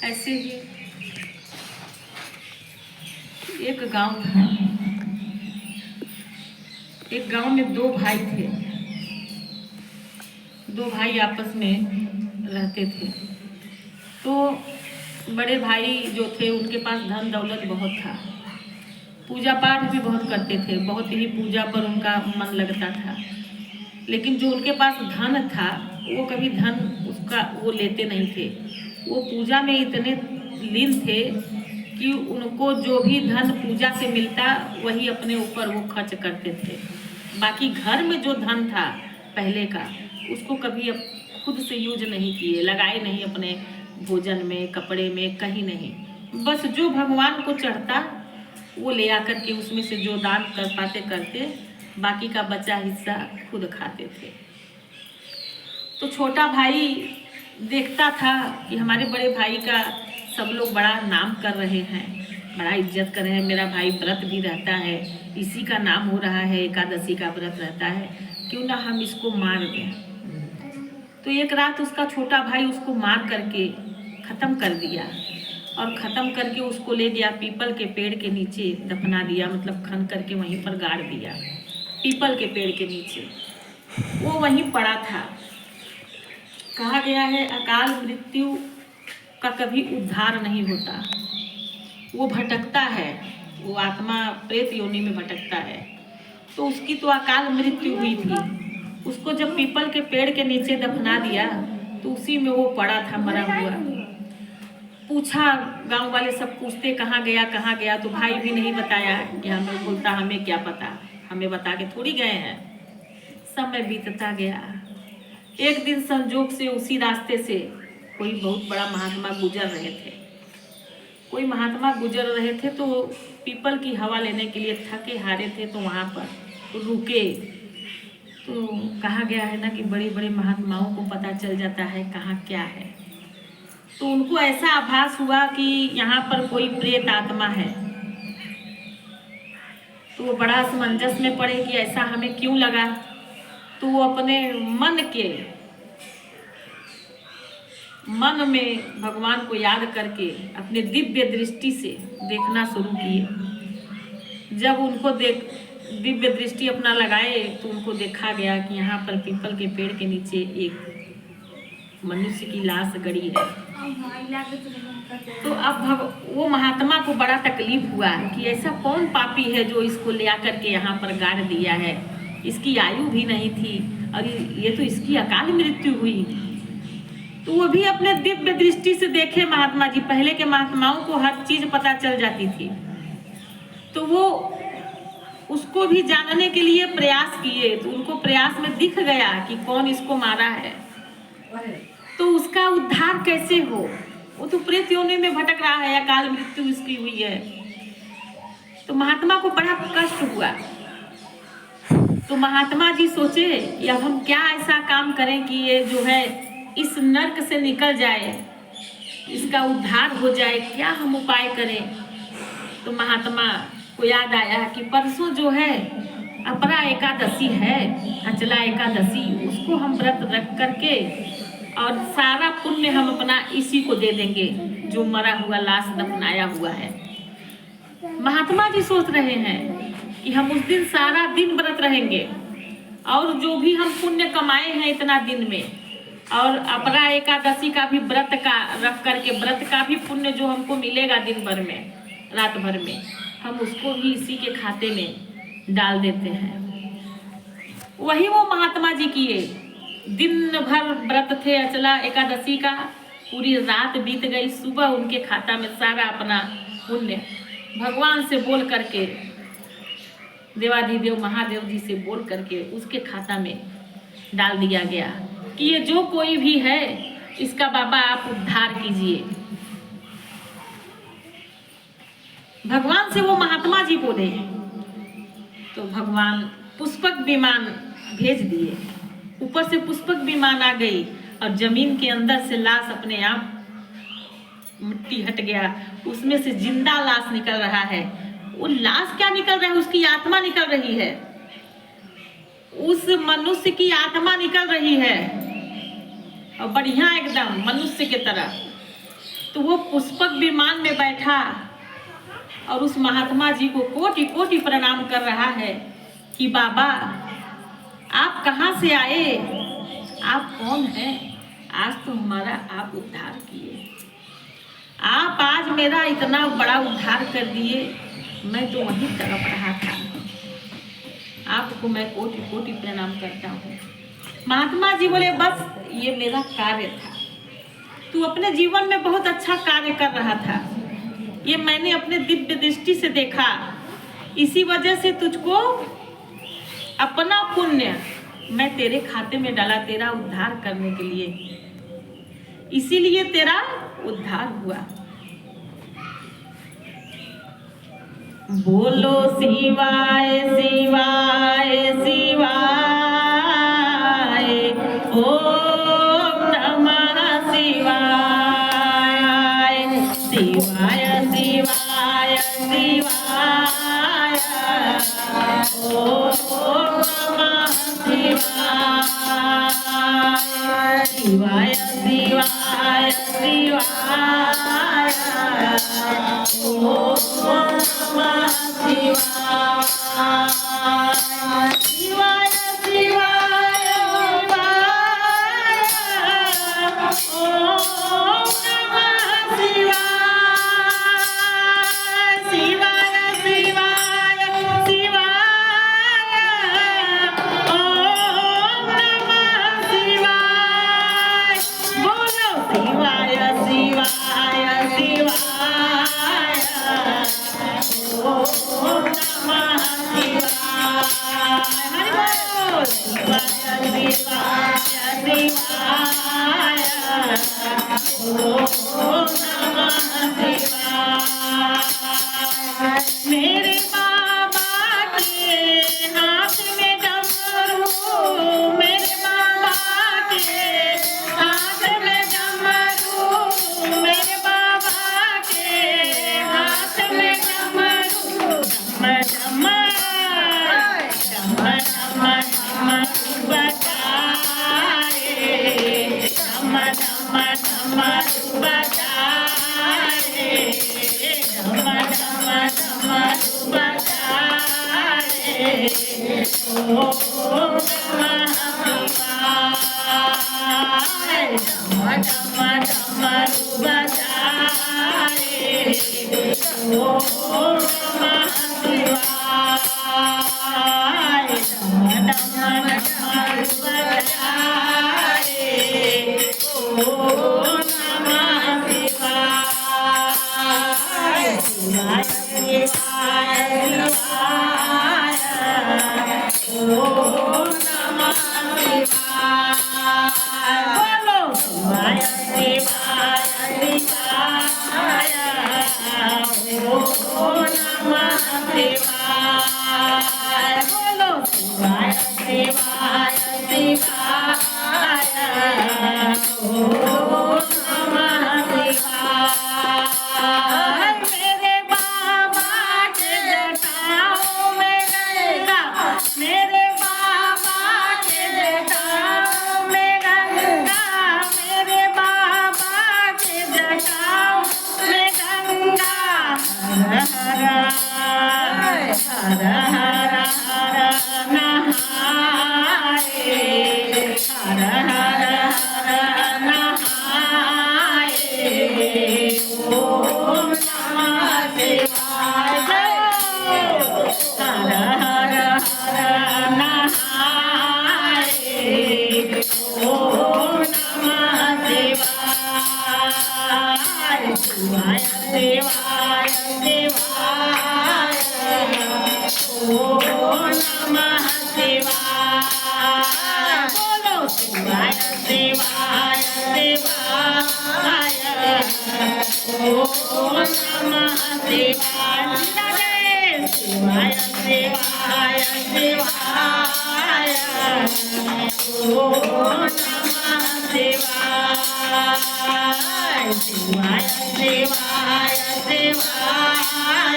ऐसे ही एक गांव था। एक गांव में दो भाई थे। दो भाई आपस में रहते थे। तो बड़े भाई जो थे उनके पास धन दौलत बहुत था, पूजा पाठ भी बहुत करते थे, बहुत ही पूजा पर उनका मन लगता था। लेकिन जो उनके पास धन था वो कभी धन उसका वो लेते नहीं थे। वो पूजा में इतने लीन थे कि उनको जो भी धन पूजा से मिलता वही अपने ऊपर वो खर्च करते थे। बाकी घर में जो धन था पहले का उसको कभी अब खुद से यूज नहीं किए, लगाए नहीं अपने भोजन में, कपड़े में, कहीं नहीं। बस जो भगवान को चढ़ता वो ले आकर के उसमें से जो दान कर पाते करते, बाकी का बचा हिस्सा खुद खाते थे। तो छोटा भाई देखता था कि हमारे बड़े भाई का सब लोग बड़ा नाम कर रहे हैं, बड़ा इज्जत कर रहे हैं, मेरा भाई व्रत भी रहता है, इसी का नाम हो रहा है, एकादशी का व्रत रहता है, क्यों ना हम इसको मार दें। तो एक रात उसका छोटा भाई उसको मार करके ख़त्म कर दिया और ख़त्म करके उसको ले गया पीपल के पेड़ के नीचे दफना दिया, मतलब खन करके वहीं पर गाड़ दिया पीपल के पेड़ के नीचे। वो वहीं पड़ा था। कहा गया है अकाल मृत्यु का कभी उद्धार नहीं होता, वो भटकता है, वो आत्मा प्रेत योनि में भटकता है। तो उसकी तो अकाल मृत्यु हुई थी। उसको जब पीपल के पेड़ के नीचे दफना दिया तो उसी में वो पड़ा था मरा हुआ। पूछा, गांव वाले सब पूछते कहाँ गया, तो भाई भी नहीं बताया कि हमें, बोलता हमें क्या पता, हमें बता के थोड़ी गए हैं। समय बीतता गया। एक दिन संजोग से उसी रास्ते से कोई बहुत बड़ा महात्मा गुजर रहे थे। तो पीपल की हवा लेने के लिए थके हारे थे, तो वहाँ पर रुके। तो कहा गया है ना कि बड़े बड़े महात्माओं को पता चल जाता है कहाँ क्या है। तो उनको ऐसा आभास हुआ कि यहाँ पर कोई प्रेत आत्मा है। तो वो बड़ा असमंजस में पड़े कि ऐसा हमें क्यों लगा। तो वो अपने मन में भगवान को याद करके अपने दिव्य दृष्टि से देखना शुरू किए। जब उनको दिव्य दृष्टि अपना लगाए तो उनको देखा गया कि यहाँ पर पीपल के पेड़ के नीचे एक मनुष्य की लाश गड़ी है। तो अब वो महात्मा को बड़ा तकलीफ हुआ कि ऐसा कौन पापी है जो इसको ले आकर के यहाँ पर गाड़ दिया है। इसकी आयु भी नहीं थी और ये तो इसकी अकाल मृत्यु हुई। तो वो भी अपने दिव्य दृष्टि से देखे महात्मा जी। पहले के महात्माओं को हर चीज पता चल जाती थी। तो वो उसको भी जानने के लिए प्रयास किए। तो उनको प्रयास में दिख गया कि कौन इसको मारा है। तो उसका उद्धार कैसे हो, वो तो प्रेत योनि में भटक रहा है, अकाल मृत्यु इसकी हुई है। तो महात्मा को बड़ा कष्ट हुआ। तो महात्मा जी सोचे कि अब हम क्या ऐसा काम करें कि ये जो है इस नरक से निकल जाए, इसका उद्धार हो जाए, क्या हम उपाय करें। तो महात्मा को याद आया कि परसों जो है अपरा एकादशी है, अचला एकादशी, उसको हम व्रत रख करके और सारा पुण्य हम अपना इसी को दे देंगे जो मरा हुआ लाश दफनाया हुआ है। महात्मा जी सोच रहे हैं कि हम उस दिन सारा दिन व्रत रहेंगे और जो भी हम पुण्य कमाए हैं इतना दिन में, और अपरा एकादशी का भी व्रत का रख करके व्रत का भी पुण्य जो हमको मिलेगा दिन भर में, रात भर में, हम उसको भी इसी के खाते में डाल देते हैं। वही वो महात्मा जी किए। दिन भर व्रत थे अचला एकादशी का, पूरी रात बीत गई। सुबह उनके खाता में सारा अपना पुण्य भगवान से बोल करके, देवाधिदेव महादेव जी से बोल करके उसके खाता में डाल दिया गया कि ये जो कोई भी है इसका बाबा आप उद्धार कीजिए। भगवान से वो महात्मा जी बोले। तो भगवान पुष्पक विमान भेज दिए। ऊपर से पुष्पक विमान आ गई और जमीन के अंदर से लाश अपने आप मिट्टी हट गया, उसमें से जिंदा लाश निकल रहा है। वो लाश क्या निकल रहा है, उसकी आत्मा निकल रही है, उस मनुष्य की आत्मा निकल रही है और बढ़िया एकदम मनुष्य की तरह। तो वो पुष्पक विमान में बैठा और उस महात्मा जी को कोटि कोटि प्रणाम कर रहा है कि बाबा आप कहाँ से आए, आप कौन हैं, आज तो हमारा आप उद्धार किए, आप आज मेरा इतना बड़ा उद्धार कर दिए, मैं तो वहीं तड़प रहा था, आपको मैं कोटि कोटि प्रणाम करता हूँ। महात्मा जी बोले बस ये मेरा कार्य था, तू अपने जीवन में बहुत अच्छा कार्य कर रहा था, ये मैंने अपने दिव्य दृष्टि से देखा, इसी वजह से तुझको अपना पुण्य मैं तेरे खाते में डाला तेरा उद्धार करने के लिए, इसीलिए तेरा उद्धार हुआ। बोलो शिवाय शिवाय शिवाय, ओम नमः शिवाय, शिवाय शिवाय शिवाय, ओम नमः शिवाय, शिवाय शिवाय शिवाय, ओम नमः शिवाय, शिवाय शिवाय ओम नमः शिवाय, शिवाय शिवाय शिवाय, ओम नमः शिवाय, बोलो शिवाय शिवाय शिवाय, ओम नमः शिवाय, हरि बोल, शिवाय शिवाय शिवाय, ओम नमः शिवाय। मेरे बाबा के हाथ में डमरू, मेरे बाबा के हाथ में डमरू, मेरे बाबा के हाथ में डमरू, डम डम डम डम डम बजाए, डम डम डम बजाए, डम डम डम बजाए, ओम नमः शिवाय, डम डम डम बजाए, ओम नमः शिवाय, डम डम डम बजाए, ओम नमः शिवाय, शिवाय शिवाय शिवाय, ओम नमः शिवाय, बोलो शिवाय शिवाय शिवाय, ओम नमः शिवाय, बोलो शिवाय शिवाय शिवाय, ओम नमः शिवाय। मेरे बाबा के जटाओं में गंगा, मेरे बाबा के जटाओं में गंगा, मेरे बाबा के जटाओं में गंगा, हर हर हर हर नहाए, हर हर हर नहाए, ओम नमः शिवाय, हर हर हर नहाए, ओम नमः शिवाय, शिवाय शिवाय शिवाय, ओम नमः शिवाय, बोलो शिवाय शिवाय शिवाय, ओम नमः शिवाय, शिवाय शिवाय शिवाय, ओम नमः शिवाय, शिवाय शिवाय शिवाय,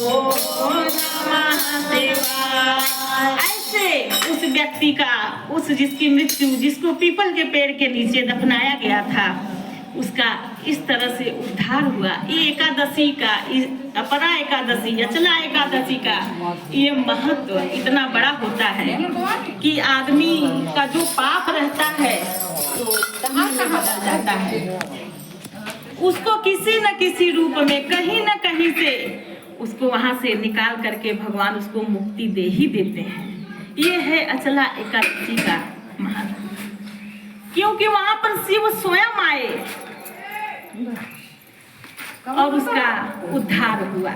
ओम नमः शिवाय। ऐसे उस व्यक्ति का, उस जिसकी मृत्यु, जिसको पीपल के पेड़ के नीचे दफनाया गया था, उसका इस तरह से उद्धार हुआ। ये एकादशी का, अपरा एकादशी, अचला एकादशी का ये महत्व इतना बड़ा होता है कि आदमी का जो पाप रहता है वो कहाँ से बदल जाता है, उसको किसी न किसी रूप में कहीं न कहीं से उसको वहाँ से निकाल करके भगवान उसको मुक्ति दे ही देते हैं। ये है अचला एकादशी का महत्व, क्योंकि वहाँ पर शिव स्वयं आए और उसका उद्धार हुआ।